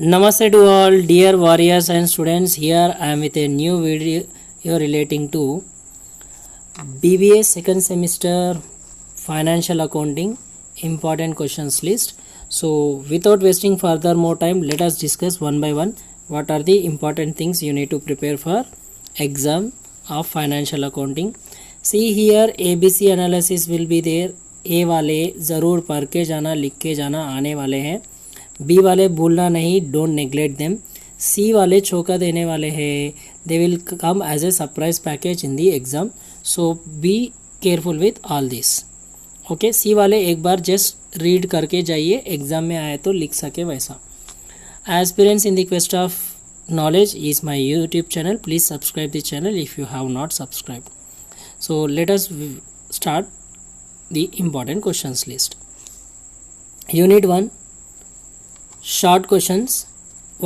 Namaste to all dear warriors and students. Here I am with a new video relating to BBA second semester financial accounting important questions list. So without wasting further more time, let us discuss one by one what are the important things you need to prepare for exam of financial accounting. See here ABC analysis will be there. A वाले ज़रूर पढ़ के जाना, लिख के जाना, आने वाले हैं. बी वाले भूलना नहीं, डोंट नेग्लेक्ट देम. सी वाले चौका देने वाले हैं, they will come as a surprise package in the exam, so be careful with all this. Okay, C वाले एक बार जस्ट रीड करके जाइए, एग्जाम में आए तो लिख सके वैसा. Aspirants in the quest of knowledge is my YouTube channel. Please subscribe the channel if you have not subscribed. So let us start the important questions list. Unit 1, short questions.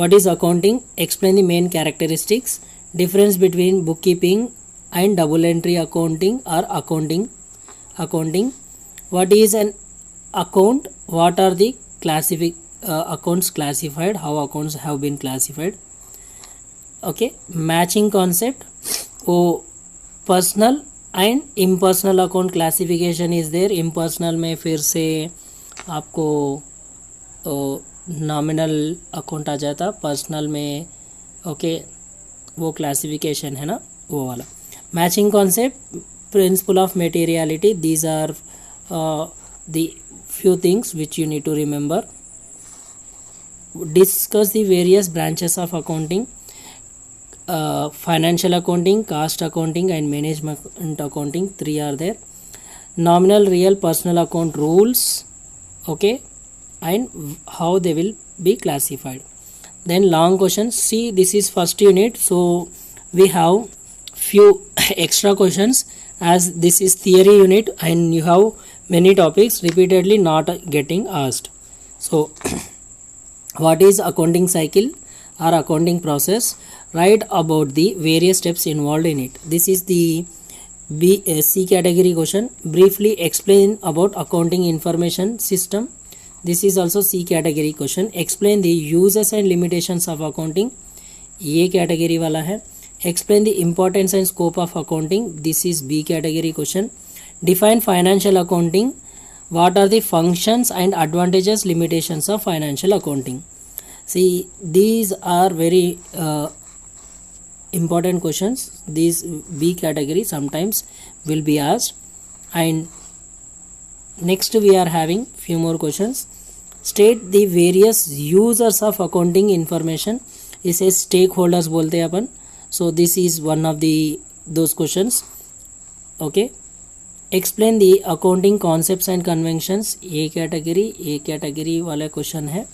What is accounting? Explain the main characteristics. Difference between bookkeeping and double entry accounting or accounting. What is an account? What are the accounts classified? How accounts have been classified? Okay, matching concept. Oh, personal and impersonal account classification is there. Impersonal में फिर से आपको nominal account आ जाता, personal में okay वो classification है ना, वो वाला. Matching concept, principle of materiality, these are the few things which you need to remember. Discuss the various branches of accounting. Financial accounting, cost accounting and management accounting, 3 are there. Nominal, real, personal account rules, okay, and how they will be classified. Then long questions. See, this is first unit, so we have few extra questions as this is theory unit and you have many topics repeatedly not getting asked. So what is accounting cycle or accounting process? Write about the various steps involved in it. This is the C category question. Briefly explain about accounting information system. This is also C category question. Explain the uses and limitations of accounting. ये category वाला है. Explain the importance and scope of accounting. This is B category question. Define financial accounting. What are the functions and advantages, limitations of financial accounting? See, these are very important questions. These B category sometimes will be asked. And next we are having few more questions. State the various users of accounting information. इसे stakeholders बोलते हैं अपन. So this is one of those questions. Okay. Explain the accounting concepts and conventions. A category वाला question है.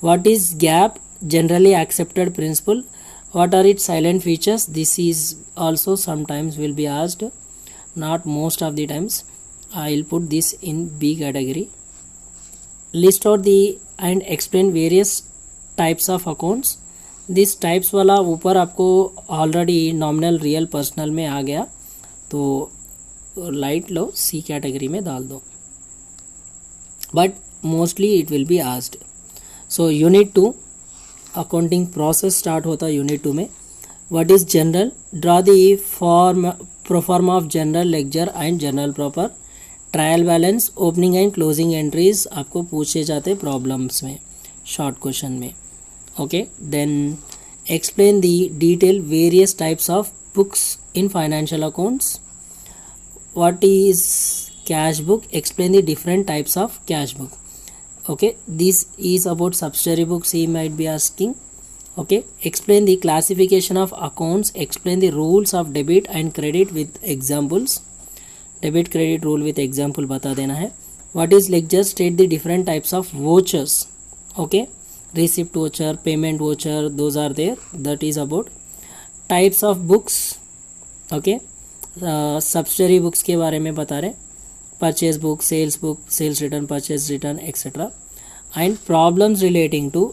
What is GAAP, generally accepted principle? What are its silent features? This is also sometimes will be asked, not most of the times. I'll put this in B category. List out the and explain various types of accounts. This types वाला ऊपर आपको already nominal, real, personal में आ गया, तो light लो C category में डाल दो. But mostly it will be asked. So unit 2, accounting process start होता unit 2 में. What is general? Draw the pro forma of general ledger and general proper. Trial balance, opening and closing entries आपको पूछे जाते problems में, short question में. Okay, then explain the detail various types of books in financial accounts. What is cash book? Explain the different types of cash book. Okay, this is about subsidiary books he might be asking. Okay, explain the classification of accounts. Explain the rules of debit and credit with examples. Debit credit rule with example बता देना है. What is ledger? State the different types of vouchers. Okay, receipt voucher, payment voucher, those are there. That is about types of books. Okay, subsidiary books के बारे में बता रहे. Purchase book, sales return, purchase return, etc. And problems relating to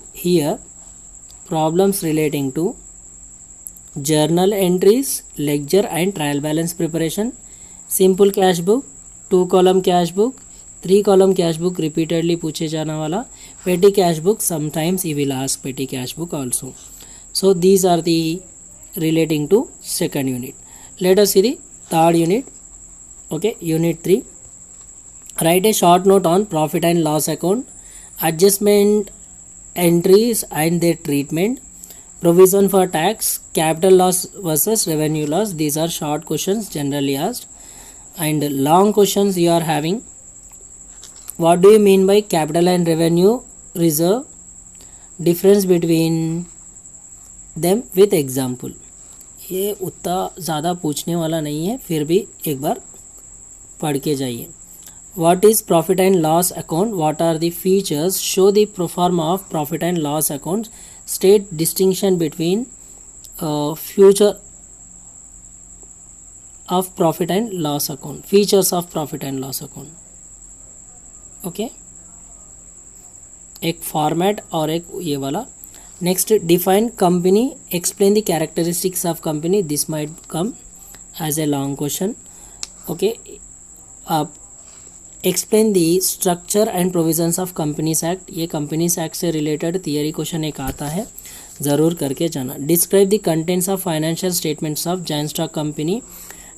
journal entries, ledger and trial balance preparation. Simple cash book, 2 column cash book, 3 column cash book repeatedly पूछे जाना वाला. petty cash book, sometimes he will ask petty cash book also. So these are the relating to second unit. Let us see the third unit. Okay, unit 3. Write a short note on profit and loss account, adjustment entries and their treatment, provision for tax, capital loss versus revenue loss. These are short questions generally asked. And long questions you are having. What do you mean by capital and revenue reserve? Difference between them with example. ये उतना ज़्यादा पूछने वाला नहीं है, फिर भी एक बार पढ़ के जाइए. What is profit and loss account? What are the features? Show the pro forma of profit and loss accounts. State distinction between future of profit and loss account. Features of profit and loss account. Okay. एक format और एक ये वाला. Next, define company, explain the characteristics of company. This might come as a long question. Okay. आप explain the structure and provisions of companies act. ये companies act से related theory question एक आता है, ज़रूर करके जाना. Describe the contents of financial statements of joint stock company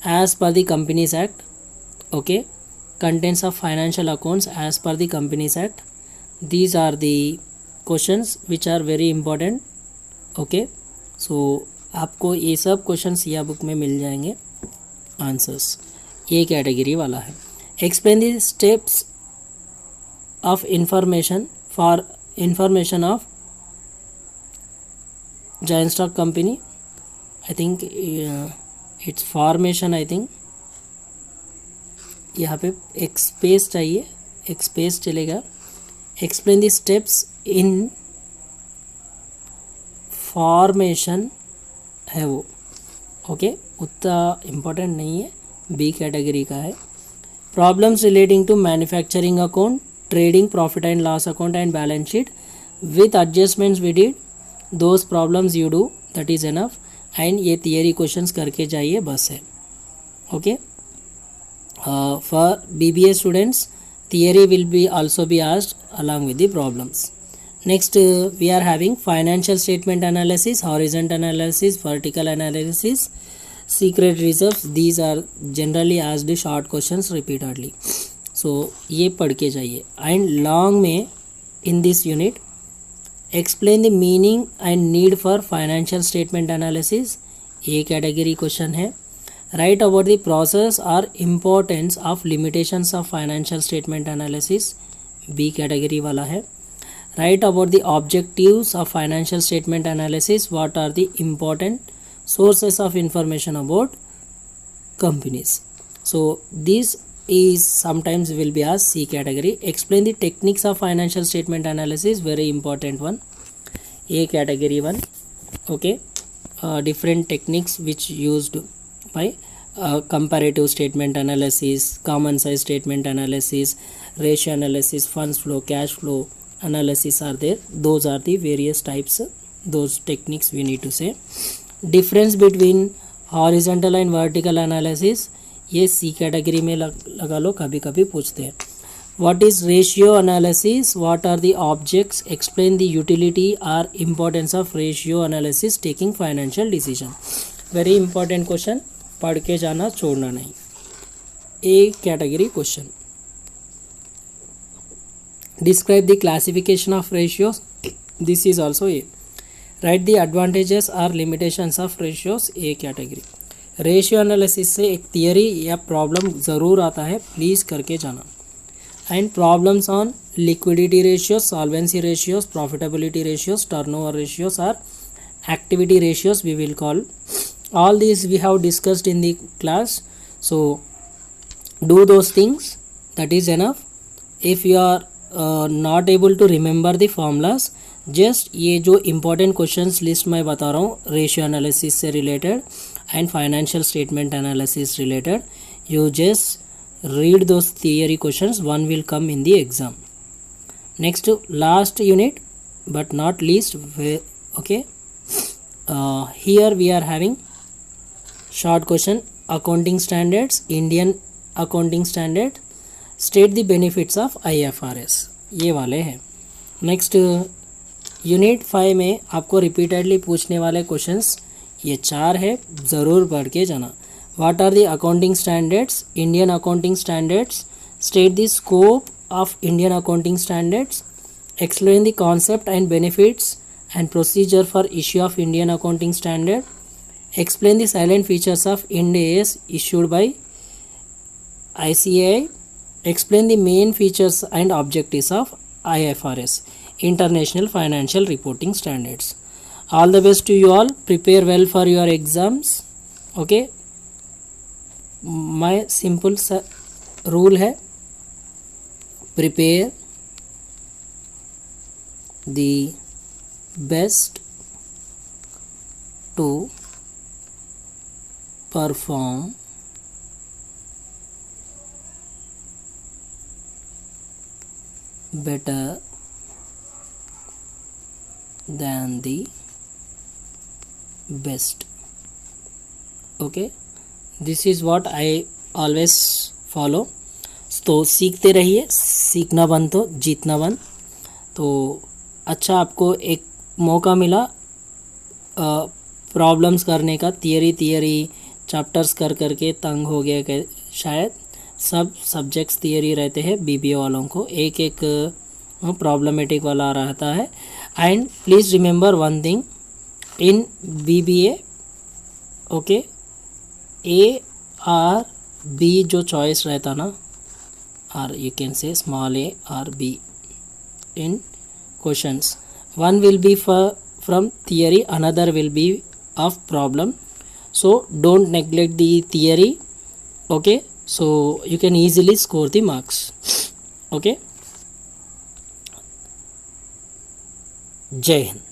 as per the companies act. Okay. Contents of financial accounts as per the Companies Act. These are the questions which are very important. Okay, so आपको ये सब questions या book में मिल जाएंगे answers. ये category वाला है. Explain the steps of information for information of joint stock company. I think it's formation. I think यहाँ पे एक स्पेस चाहिए, एक स्पेस चलेगा. Explain the steps in formation है वो. ओके, उतना इम्पोर्टेंट नहीं है, बी कैटेगरी का है. Problems relating to manufacturing account, trading, profit and loss account and balance sheet with adjustments we did. Those problems you do, that is enough. And ये theory questions करके जाइए, बस है. Okay. For BBA students, theory will be also be asked along with the problems. Next, we are having financial statement analysis, horizontal analysis, vertical analysis, secret reserves. These are generally asked short questions repeatedly. So ये पढ़ के जाइए. And long में in this unit, explain the meaning and need for financial statement analysis. ये category question है. Write about the process or importance of limitations of financial statement analysis. B category वाला है. Write about the objectives of financial statement analysis. What are the important sources of information about companies? So this is sometimes will be asked. C category. Explain the techniques of financial statement analysis. Very important one. A category one. Okay. Different techniques which used by comparative statement analysis, common size statement analysis, ratio analysis, funds flow, cash flow analysis are there. Those are the various types, those techniques we need to say. Difference between horizontal and vertical analysis, ये C category में लगा लो, कभी कभी पूछते हैं. What is ratio analysis? What are the objects? Explain the utility or importance of ratio analysis taking financial decision. Very important question. पढ़ के जाना, छोड़ना नहीं. A category question. Describe the classification of ratios. This is also A. Write the advantages or limitations of ratios. A category. Ratio analysis से एक theory या problem ज़रूर आता है, प्लीज़ करके जाना. And problems on liquidity ratios, solvency ratios, profitability ratios, turnover ratios और activity ratios we will call. All these we have discussed in the class, so do those things, that is enough. If you are not able to remember the formulas, just ये जो important questions list मैं बता रहा हूँ ratio analysis से related and financial statement analysis related, you just read those theory questions, one will come in the exam. Next, last unit but not least, okay, here we are having short question, accounting standards, Indian accounting standard, state the benefits of IFRS. ये वाले हैं. Next unit 5 में आपको repeatedly पूछने वाले questions ये 4 है, ज़रूर पढ़ के जाना। What are the accounting standards, Indian accounting standards, state the scope of Indian accounting standards, explain the concept and benefits and procedure for issue of Indian accounting standard, explain the silent features of Ind AS issued by ICAI, explain the main features and objectives of IFRS, International Financial Reporting Standards. All the best to you all. Prepare well for your exams. Okay. My simple rule है, prepare the best to perform better than the best. Okay, this is what I always follow. तो सीखते रहिए, सीखना बंद तो जीतना बंद। तो अच्छा, आपको एक मौका मिला प्रॉब्लम्स करने का, थियरी चैप्टर्स कर करके तंग हो गया शायद। सब सब्जेक्ट्स थियरी रहते हैं बीबीए वालों को, एक एक प्रॉब्लमेटिक वाला रहता है। And please remember one thing in BBA, okay, A or B जो चॉइस रहता ना, और you can say small A or B in questions, one will be from theory, another will be of problem. So don't neglect the theory. Okay, so you can easily score the marks. Okay, Jai Hind.